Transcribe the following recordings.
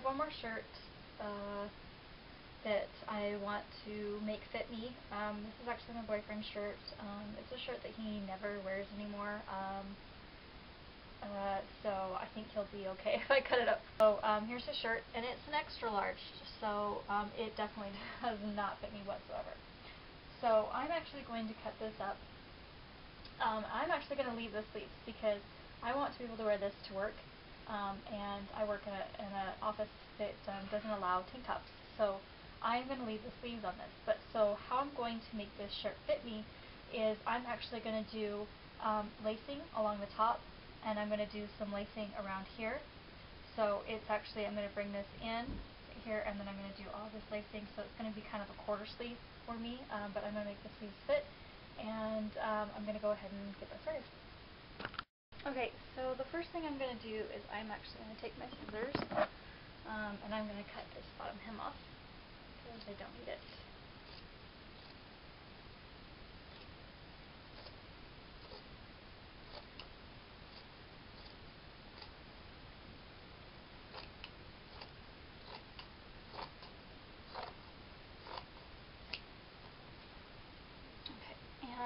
one more shirt that I want to make fit me. This is actually my boyfriend's shirt. It's a shirt that he never wears anymore. So I think he'll be okay if I cut it up. So here's his shirt, and it's an extra large, so it definitely does not fit me whatsoever. So I'm actually going to cut this up. I'm actually going to leave the sleeves because I want to be able to wear this to work, and I work in an office that doesn't allow tank tops. So I'm going to leave the sleeves on this. But so how I'm going to make this shirt fit me is I'm actually going to do lacing along the top, and I'm going to do some lacing around here. So it's actually, I'm going to bring this in here, and then I'm going to do all this lacing. So it's going to be kind of a quarter sleeve for me, but I'm going to make the sleeves fit, and I'm going to go ahead and get that started. Okay, so the first thing I'm going to do is I'm actually going to take my scissors, and I'm going to cut this bottom hem off because I don't need it.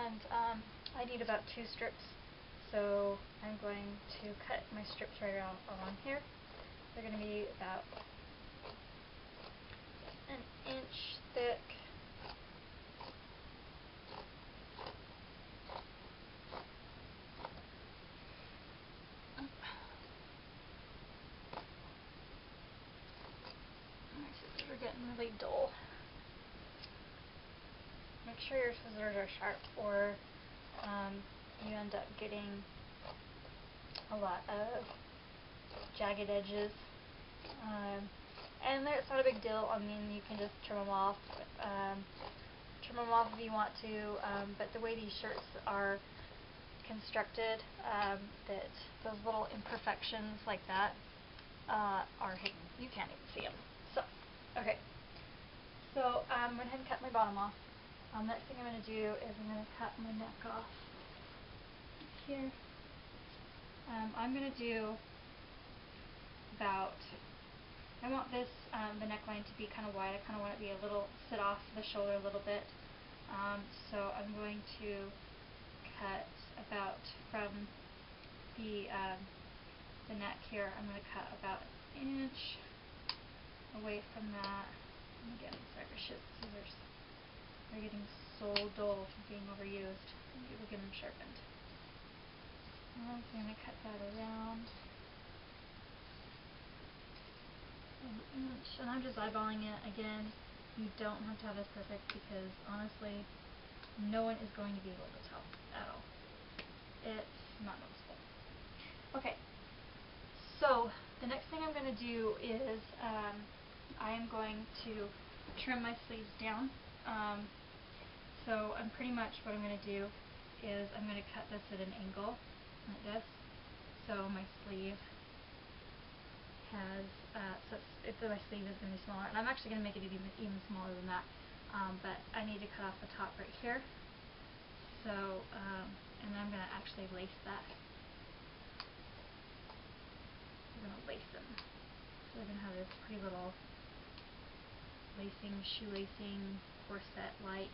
And I need about 2 strips, so I'm going to cut my strips right along here. They're going to be about an inch thick. My scissors are getting really dull. Make sure your scissors are sharp, or you end up getting a lot of jagged edges. And it's not a big deal. I mean, you can just trim them off. If you want to. But the way these shirts are constructed, that those little imperfections like that are hidden. You can't even see them. So, okay. So I'm going to cut my bottom off. Next thing I'm going to do is I'm going to cut my neck off here. I'm going to do about, I want this, the neckline to be kind of wide. I kind of want it to be a little, sit off the shoulder a little bit. So I'm going to cut about from the neck here, I'm going to cut about an inch away from that. And again, sorry for scissors. They're getting so dull from being overused. I need to get them sharpened. So I'm going to cut that around an inch, and I'm just eyeballing it. Again, you don't have to have this perfect because honestly, no one is going to be able to tell at all. It's not noticeable. Okay, so the next thing I'm going to do is I am going to trim my sleeves down. So I'm pretty much what I'm going to do is I'm going to cut this at an angle like this. So my sleeve has, my sleeve is going to be smaller, and I'm actually going to make it even smaller than that. But I need to cut off the top right here. So, and then I'm going to actually lace that. I'm going to lace them. So they're going to have this pretty little lacing, shoelacing, corset-like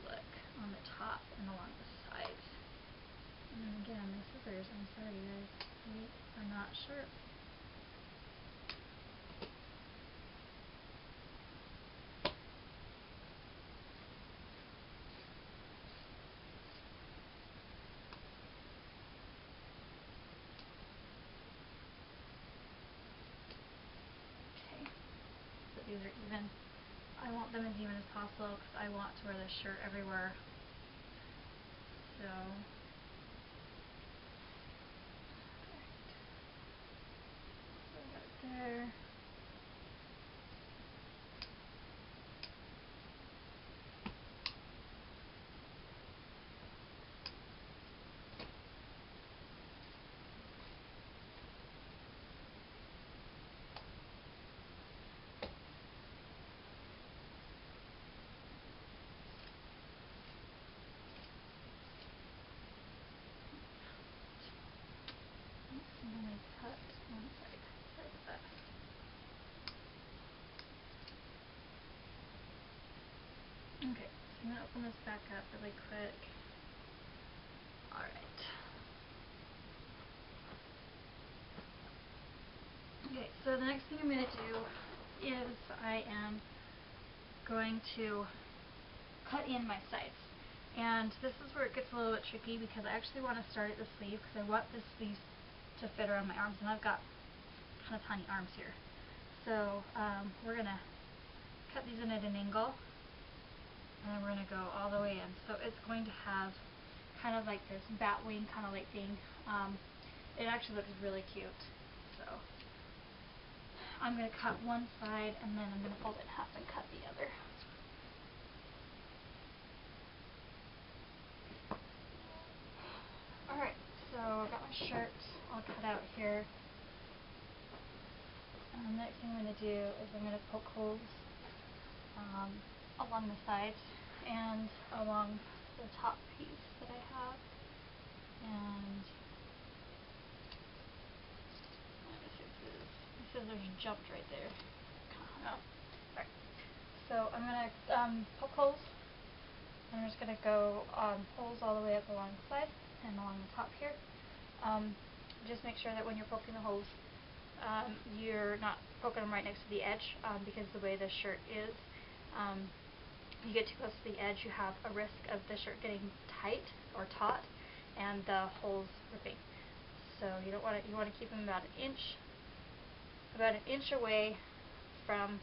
look on the top and along the sides. And then again, my scissors, I'm sorry guys, they are not sharp. Okay, so these are even. I want them as even as possible because I want to wear this shirt everywhere. So, there. And then I cut one side. Sorry about that. open this back up really quick. Alright. Okay, so the next thing I'm going to do is I am going to cut in my sides. And this is where it gets a little bit tricky because I actually want to start at the sleeve because I want the sleeves to fit around my arms, and I've got kind of tiny arms here. So we're going to cut these in at an angle, and then we're going to go all the way in. So it's going to have kind of like this bat wing kind of like thing. It actually looks really cute. So I'm going to cut one side, and then I'm going to fold it in half and cut the other. Alright, so I've got my shirt all cut out here. And the next thing I'm going to do is I'm going to poke holes along the sides and along the top piece that I have. And let me see if the scissors jumped right there. Alright, so I'm going to poke holes. I'm just going to go holes all the way up along the side and along the top here. Just make sure that when you're poking the holes, you're not poking them right next to the edge, because the way this shirt is, you get too close to the edge, you have a risk of the shirt getting tight or taut and the holes ripping. So you don't want to. You want to keep them about an inch away from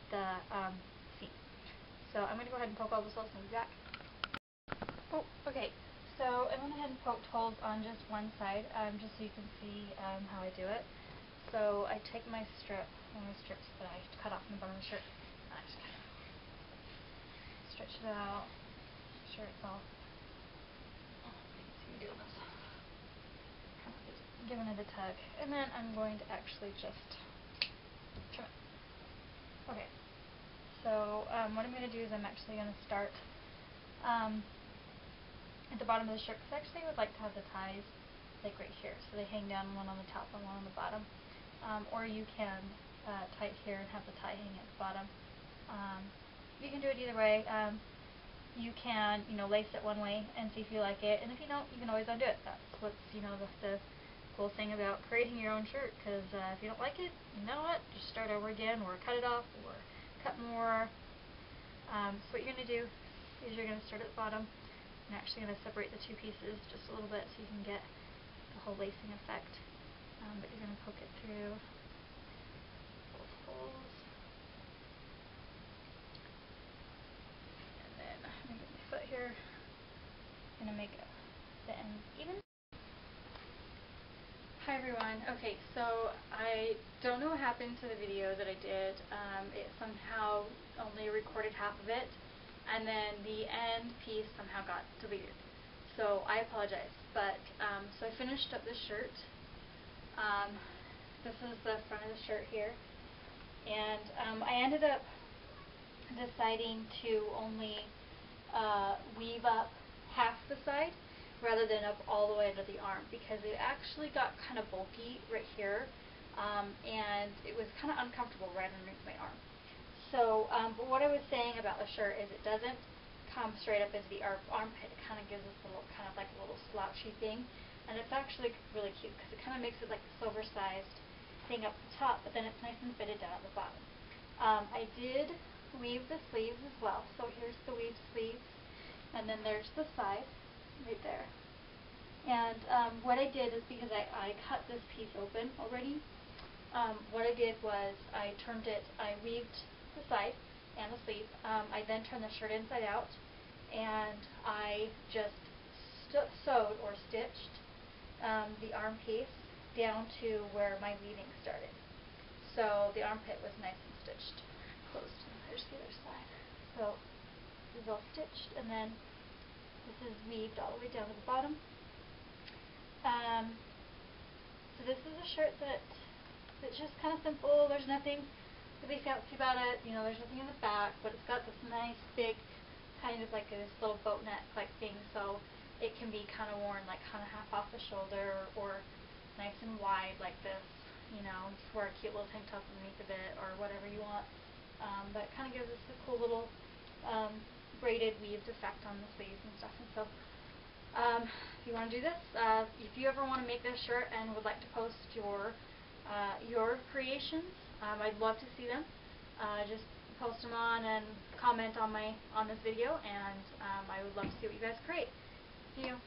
the seam. So I'm going to go ahead and poke all those holes and be back. Oh, okay. So I went ahead and poked holes on just one side, just so you can see how I do it. So I take my strip, one of the strips that I cut off from the bottom of the shirt, and I just kind of stretch it out, make sure it's all, you can see me doing this, kind of giving it a tug, and then I'm going to actually just trim it. Okay, so what I'm going to do is I'm actually going to start at the bottom of the shirt, because I actually would like to have the ties like right here, so they hang down, one on the top and one on the bottom. Or you can tie it here and have the tie hang at the bottom. You can do it either way. You can, lace it one way and see if you like it, and if you don't, you can always undo it. That's what's, the cool thing about creating your own shirt, because if you don't like it, you know what? Just start over again, or cut it off, or cut more. So what you're going to do is you're going to start at the bottom. I'm actually going to separate the two pieces just a little bit so you can get the whole lacing effect. But you're going to poke it through both holes. And then I'm going to get my foot here. I'm going to make the ends even. Hi everyone. Okay, so I don't know what happened to the video that I did. It somehow only recorded half of it, and then the end piece somehow got deleted. So I apologize. But so I finished up this shirt. This is the front of the shirt here, and I ended up deciding to only weave up half the side rather than up all the way under the arm, because it actually got kind of bulky right here, and it was kind of uncomfortable right underneath my arm. So, but what I was saying about the shirt is it doesn't come straight up into the armpit. It kind of gives us a little, kind of like a little slouchy thing. And it's actually really cute because it kind of makes it like this oversized thing up the top, but then it's nice and fitted down at the bottom. I did weave the sleeves as well. So here's the weaved sleeves, and then there's the side right there. And what I did is, because I cut this piece open already, what I did was I weaved the side and the sleeve. I then turned the shirt inside out, and I just sewed or stitched the arm piece down to where my weaving started. So the armpit was nice and stitched closed. There's the other side. So this is all stitched, and then this is weaved all the way down to the bottom. So this is a shirt that's just kind of simple. There's nothing really fancy about it. There's nothing in the back, but it's got this nice big, kind of like this little boat neck like thing. So it can be kind of worn like kind of half off the shoulder, or nice and wide like this. Just wear a cute little tank top underneath of it, or whatever you want. But it kind of gives us a cool little braided weaved effect on the sleeves and stuff. And so if you want to do this, if you ever want to make this shirt and would like to post your creations, I'd love to see them. Just post them on and comment on this video, and I would love to see what you guys create. See you.